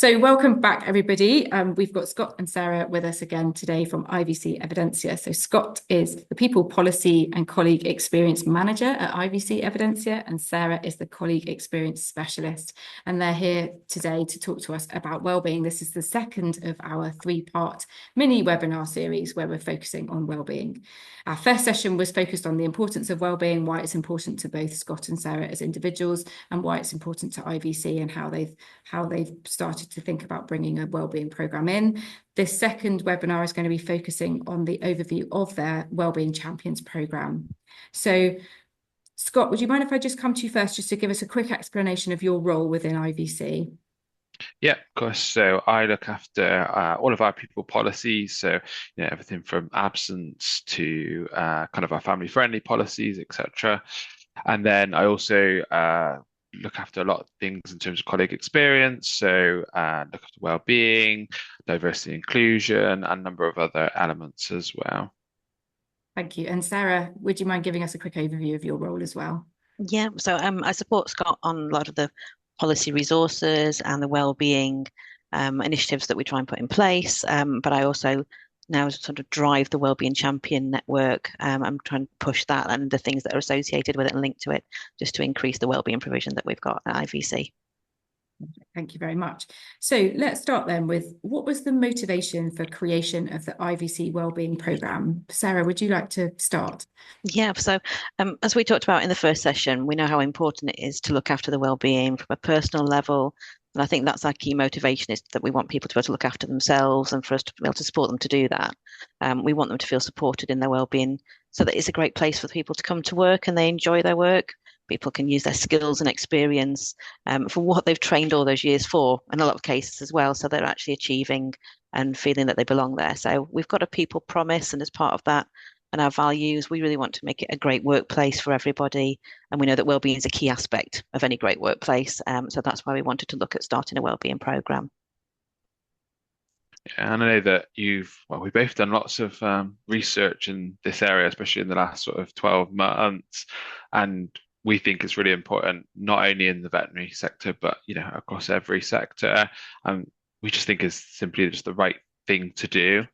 So welcome back, everybody. We've got Scott and Sarah with us again today from IVC Evidensia. So Scott is the People Policy and Colleague Experience Manager at IVC Evidensia, and Sarah is the Colleague Experience Specialist. And they're here today to talk to us about wellbeing. This is the second of our three-part mini webinar series where we're focusing on wellbeing. Our first session was focused on the importance of wellbeing, why it's important to both Scott and Sarah as individuals, and why it's important to IVC and how they've started to think about bringing a wellbeing program in. This second webinar is going to be focusing on the overview of their Wellbeing Champions program. So, Scott, would you mind if I just come to you first, just to give us a quick explanation of your role within IVC? Yeah, of course. So I look after all of our people policies. So, everything from absence to kind of our family-friendly policies, etc. And then I also look after a lot of things in terms of colleague experience. So look after well-being, diversity, inclusion, and a number of other elements as well. Thank you. And Sarah, would you mind giving us a quick overview of your role as well? Yeah, so I support Scott on a lot of the policy resources and the well-being initiatives that we try and put in place. But I also now sort of drive the Wellbeing Champion network. I'm trying to push that and the things that are associated with it and linked to it, just to increase the wellbeing provision that we've got at IVC. Thank you very much. So let's start then with, what was the motivation for creation of the IVC Wellbeing Programme? Sarah, would you like to start? Yeah, so as we talked about in the first session, we know how important it is to look after the well-being from a personal level. And I think that's our key motivation, is that we want people to be able to look after themselves and for us to be able to support them to do that. We want them to feel supported in their well-being, so that it's a great place for people to come to work and they enjoy their work. People can use their skills and experience for what they've trained all those years for, in a lot of cases as well. So they're actually achieving and feeling that they belong there. So we've got a people promise, and as part of that and our values, we really want to make it a great workplace for everybody. And we know that wellbeing is a key aspect of any great workplace. So that's why we wanted to look at starting a wellbeing programme. Yeah, and I know that we've both done lots of research in this area, especially in the last sort of 12 months. And we think it's really important, not only in the veterinary sector, but, across every sector. And we just think is simply just the right thing to do.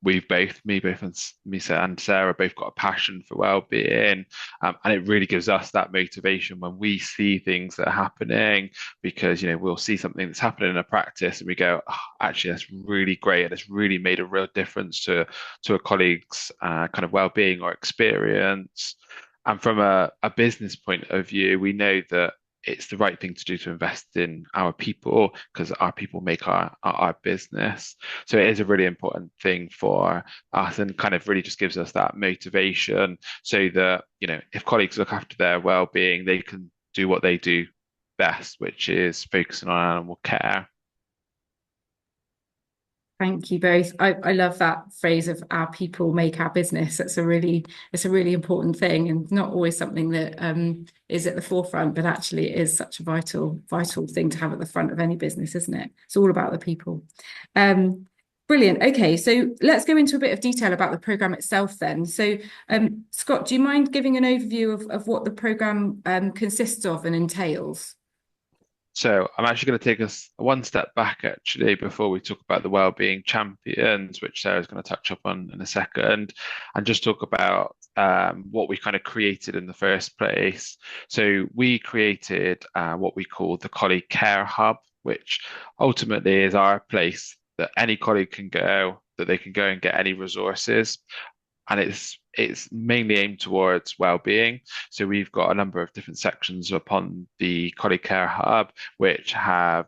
We've both, me and Sarah, both got a passion for well-being, and it really gives us that motivation when we see things that are happening, because we'll see something that's happening in a practice and we go, oh, actually that's really great, and it's really made a real difference to a colleague's kind of well-being or experience. And from a business point of view, we know that it's the right thing to do to invest in our people, because our people make our business. So it is a really important thing for us, and kind of really just gives us that motivation, so that, if colleagues look after their well-being, they can do what they do best, which is focusing on animal care. Thank you both. I love that phrase of "our people make our business." It's a really important thing, and not always something that is at the forefront, but actually it is such a vital thing to have at the front of any business, isn't it? It's all about the people. Brilliant. Okay, so let's go into a bit of detail about the program itself then. So, Scott, do you mind giving an overview of what the program consists of and entails? So I'm actually going to take us one step back, actually, before we talk about the Wellbeing Champions, which Sarah's going to touch up on in a second, and just talk about what we kind of created in the first place. So we created what we call the Colleague Care Hub, which ultimately is our place that any colleague can go, that they can go and get any resources. And it's mainly aimed towards well-being. So we've got a number of different sections upon the Colleague Care Hub, which have,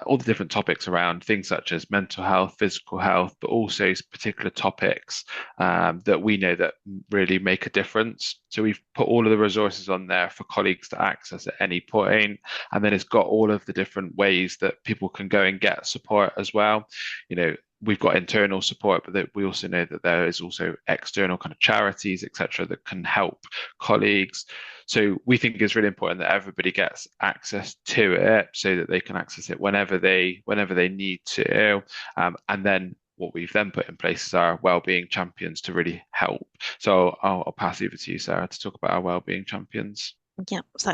all the different topics around things such as mental health, physical health, but also particular topics that we know that really make a difference. So we've put all of the resources on there for colleagues to access at any point. And then it's got all of the different ways that people can go and get support as well. We've got internal support, but we also know that there is also external kind of charities, etc., that can help colleagues. So we think it's really important that everybody gets access to it, so that they can access it whenever they need to. And then what we've then put in place is our wellbeing champions to really help. So I'll pass over to you, Sarah, to talk about our wellbeing champions. Yeah, so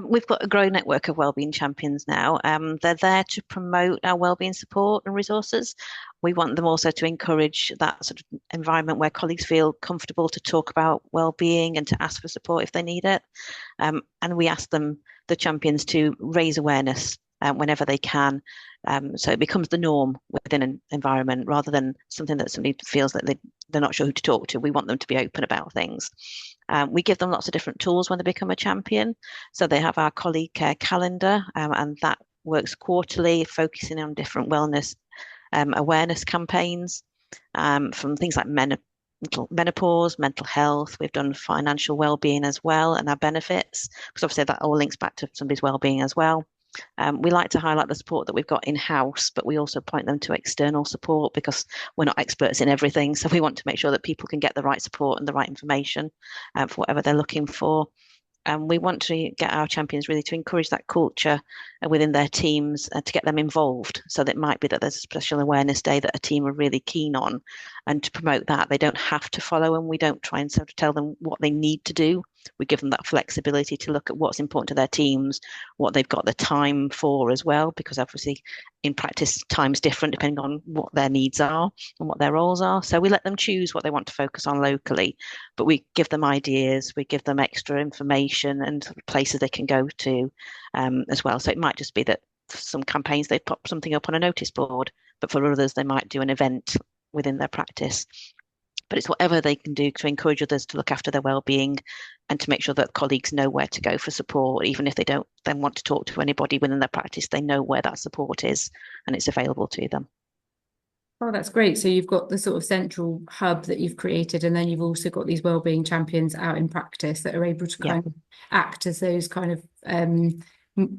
we've got a growing network of wellbeing champions now. They're there to promote our wellbeing support and resources. We want them also to encourage that sort of environment where colleagues feel comfortable to talk about wellbeing and to ask for support if they need it. And we ask them, the champions, to raise awareness whenever they can. So it becomes the norm within an environment rather than something that somebody feels that they're not sure who to talk to. We want them to be open about things. We give them lots of different tools when they become a champion. So they have our colleague care calendar, and that works quarterly, focusing on different wellness awareness campaigns, from things like menopause, mental health. We've done financial well-being as well, and our benefits, because obviously that all links back to somebody's well-being as well. We like to highlight the support that we've got in-house, but we also point them to external support because we're not experts in everything. So we want to make sure that people can get the right support and the right information for whatever they're looking for. And we want to get our champions really to encourage that culture within their teams and to get them involved. So that it might be that there's a special awareness day that a team are really keen on, and to promote that. They don't have to follow, and we don't try and sort of tell them what they need to do. We give them that flexibility to look at what's important to their teams, what they've got the time for as well, because obviously in practice time's different depending on what their needs are and what their roles are. So we let them choose what they want to focus on locally, but we give them ideas, we give them extra information and places they can go to as well. So it might just be that some campaigns they pop something up on a notice board, but for others they might do an event within their practice. But it's whatever they can do to encourage others to look after their well-being and to make sure that colleagues know where to go for support. Even if they don't then want to talk to anybody within their practice, they know where that support is and it's available to them. Oh, that's great. So you've got the sort of central hub that you've created, and then you've also got these wellbeing champions out in practice that are able to kind of act as those kind of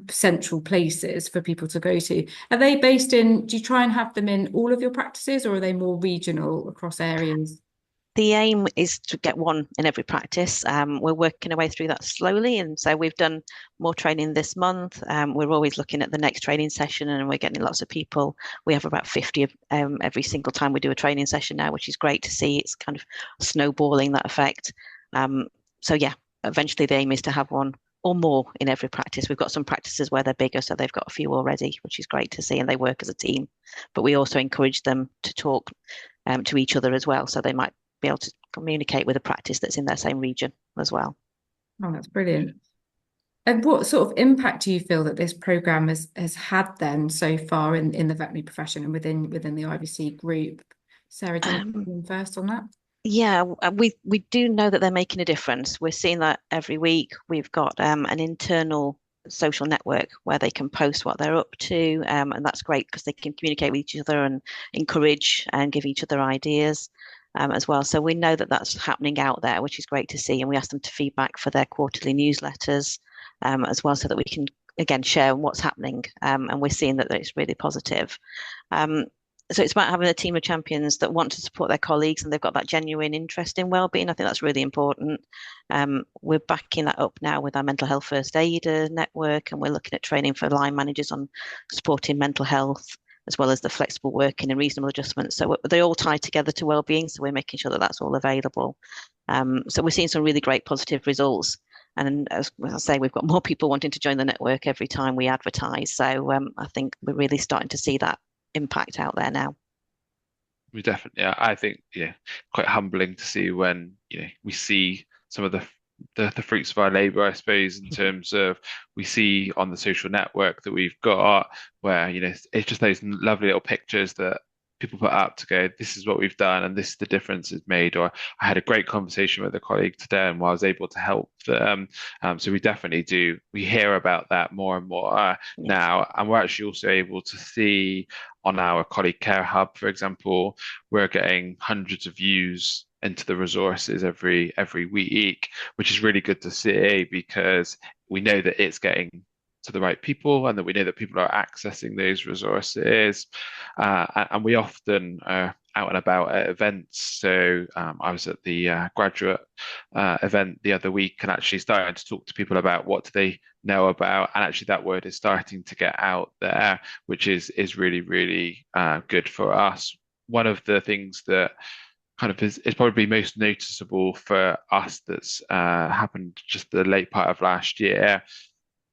central places for people to go to. Are they based in, do you try and have them in all of your practices, or are they more regional across areas? The aim is to get one in every practice. We're working our way through that slowly, and so we've done more training this month. We're always looking at the next training session, and we're getting lots of people. We have about 50 every single time we do a training session now, which is great to see. It's kind of snowballing that effect. So yeah, eventually the aim is to have one or more in every practice. We've got some practices where they're bigger, so they've got a few already, which is great to see, and they work as a team. But we also encourage them to talk to each other as well, so they might be able to communicate with a practice that's in their same region as well. Oh, that's brilliant. And what sort of impact do you feel that this programme has had then so far in the veterinary profession and within the IVC group? Sarah, do you want to come first on that? Yeah, we do know that they're making a difference. We're seeing that every week. We've got an internal social network where they can post what they're up to, and that's great because they can communicate with each other and encourage and give each other ideas. As well. So we know that that's happening out there, which is great to see. And we ask them to feedback for their quarterly newsletters as well, so that we can, again, share what's happening. And we're seeing that it's really positive. So it's about having a team of champions that want to support their colleagues and they've got that genuine interest in wellbeing. I think that's really important. We're backing that up now with our mental health first aider network, and we're looking at training for line managers on supporting mental health, as well as the flexible working and reasonable adjustments. So they all tie together to wellbeing. So we're making sure that that's all available. So we're seeing some really great positive results. And as I say, we've got more people wanting to join the network every time we advertise. So I think we're really starting to see that impact out there now. We definitely, yeah, I think, quite humbling to see when, we see some of the fruits of our labor, I suppose, in terms of we see on the social network that we've got where, it's just those lovely little pictures that people put up to go, this is what we've done and this is the difference it's made. Or I had a great conversation with a colleague today and I was able to help them. So we definitely we hear about that more and more now. And we're actually also able to see on our colleague care hub, for example, we're getting hundreds of views into the resources every week, which is really good to see because we know that it's getting to the right people and that we know that people are accessing those resources. And we often are out and about at events. So I was at the graduate event the other week and actually started to talk to people about what do they know about. And actually that word is starting to get out there, which is really, really good for us. One of the things that kind of is probably most noticeable for us that's happened just the late part of last year.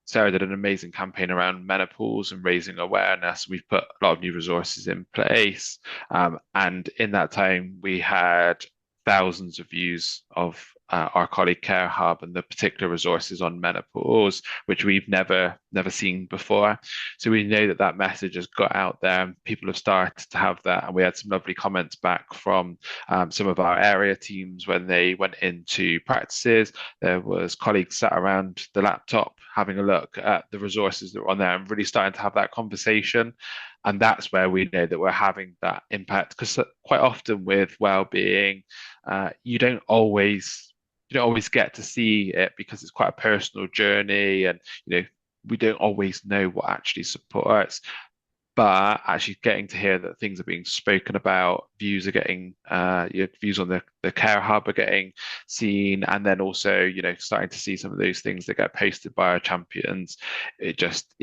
Sarah did an amazing campaign around menopause and raising awareness. We've put a lot of new resources in place. And in that time, we had thousands of views of our colleague Care Hub and the particular resources on menopause, which we've never seen before. So we know that that message has got out there and people have started to have that. And we had some lovely comments back from some of our area teams when they went into practices. There was colleagues sat around the laptop having a look at the resources that were on there and really starting to have that conversation. And that's where we know that we're having that impact, because quite often with well-being, you don't always get to see it because it's quite a personal journey, and we don't always know what actually supports. But actually getting to hear that things are being spoken about, views are getting, views on the Care Hub are getting seen, and then also, starting to see some of those things that get posted by our champions, it just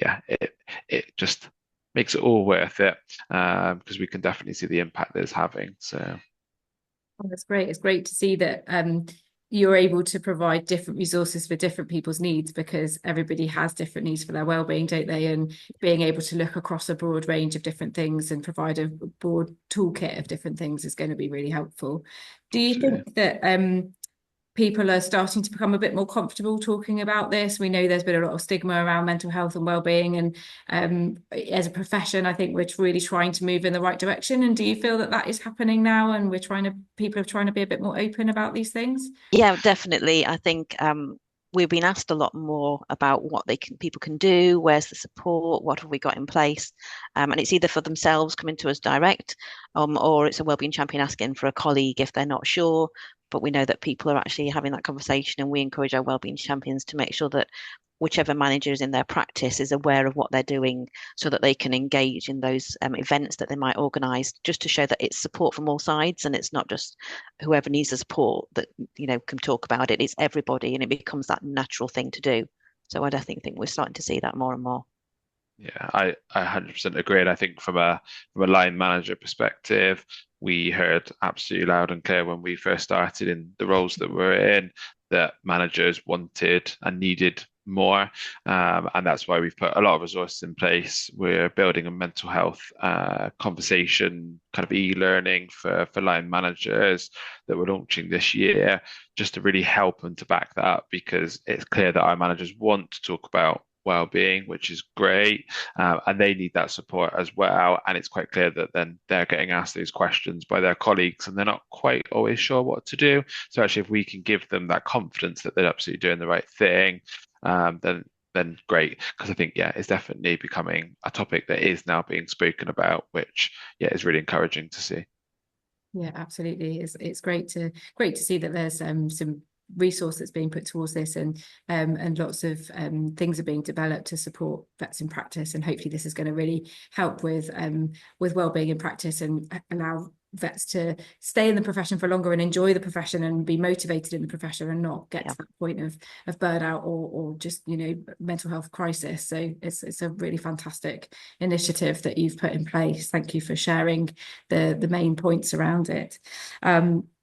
makes it all worth it, because we can definitely see the impact that it's having. So that's great. It's great to see that you're able to provide different resources for different people's needs, because everybody has different needs for their well-being, don't they? And being able to look across a broad range of different things and provide a broad toolkit of different things is going to be really helpful. Do you think that people are starting to become a bit more comfortable talking about this? We know there's been a lot of stigma around mental health and well-being, and as a profession, I think we're really trying to move in the right direction. And do you feel that that is happening now, and people are trying to be a bit more open about these things? Yeah, definitely. I think we've been asked a lot more about what people can do, where's the support, what have we got in place, and it's either for themselves coming to us direct, or it's a wellbeing champion asking for a colleague if they're not sure. But we know that people are actually having that conversation, and we encourage our wellbeing champions to make sure that whichever manager is in their practice is aware of what they're doing, so that they can engage in those events that they might organise, just to show that it's support from all sides, and it's not just whoever needs the support that can talk about it. It's everybody, and it becomes that natural thing to do. So I definitely think we're starting to see that more and more. Yeah, I 100% agree. And I think from a line manager perspective, we heard absolutely loud and clear when we first started in the roles that we're in, that managers wanted and needed more. And that's why we've put a lot of resources in place. We're building a mental health conversation kind of e-learning for line managers that we're launching this year, just to really help and to back that up, because it's clear that our managers want to talk about well-being, which is great, and they need that support as well. And it's quite clear that then they're getting asked these questions by their colleagues and they're not quite always sure what to do. So actually, if we can give them that confidence that they're absolutely doing the right thing, then great. Because I think, it's definitely becoming a topic that is now being spoken about, which is really encouraging to see. Yeah, absolutely. It's great to see that there's some resource that's being put towards this, and lots of things are being developed to support vets in practice, and hopefully this is going to really help with wellbeing in practice and allow vets to stay in the profession for longer and enjoy the profession and be motivated in the profession, and not get to that point of burnout or just mental health crisis. So it's a really fantastic initiative that you've put in place. Thank you for sharing the main points around it.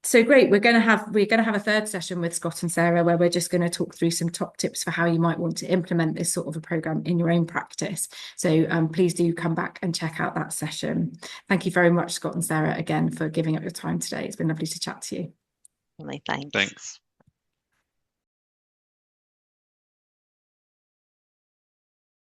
So great. We're going to have a third session with Scott and Sarah, where we're just going to talk through some top tips for how you might want to implement this sort of a program in your own practice. So please do come back and check out that session. Thank you very much, Scott and Sarah, again, for giving up your time today. It's been lovely to chat to you. Thanks. Thanks.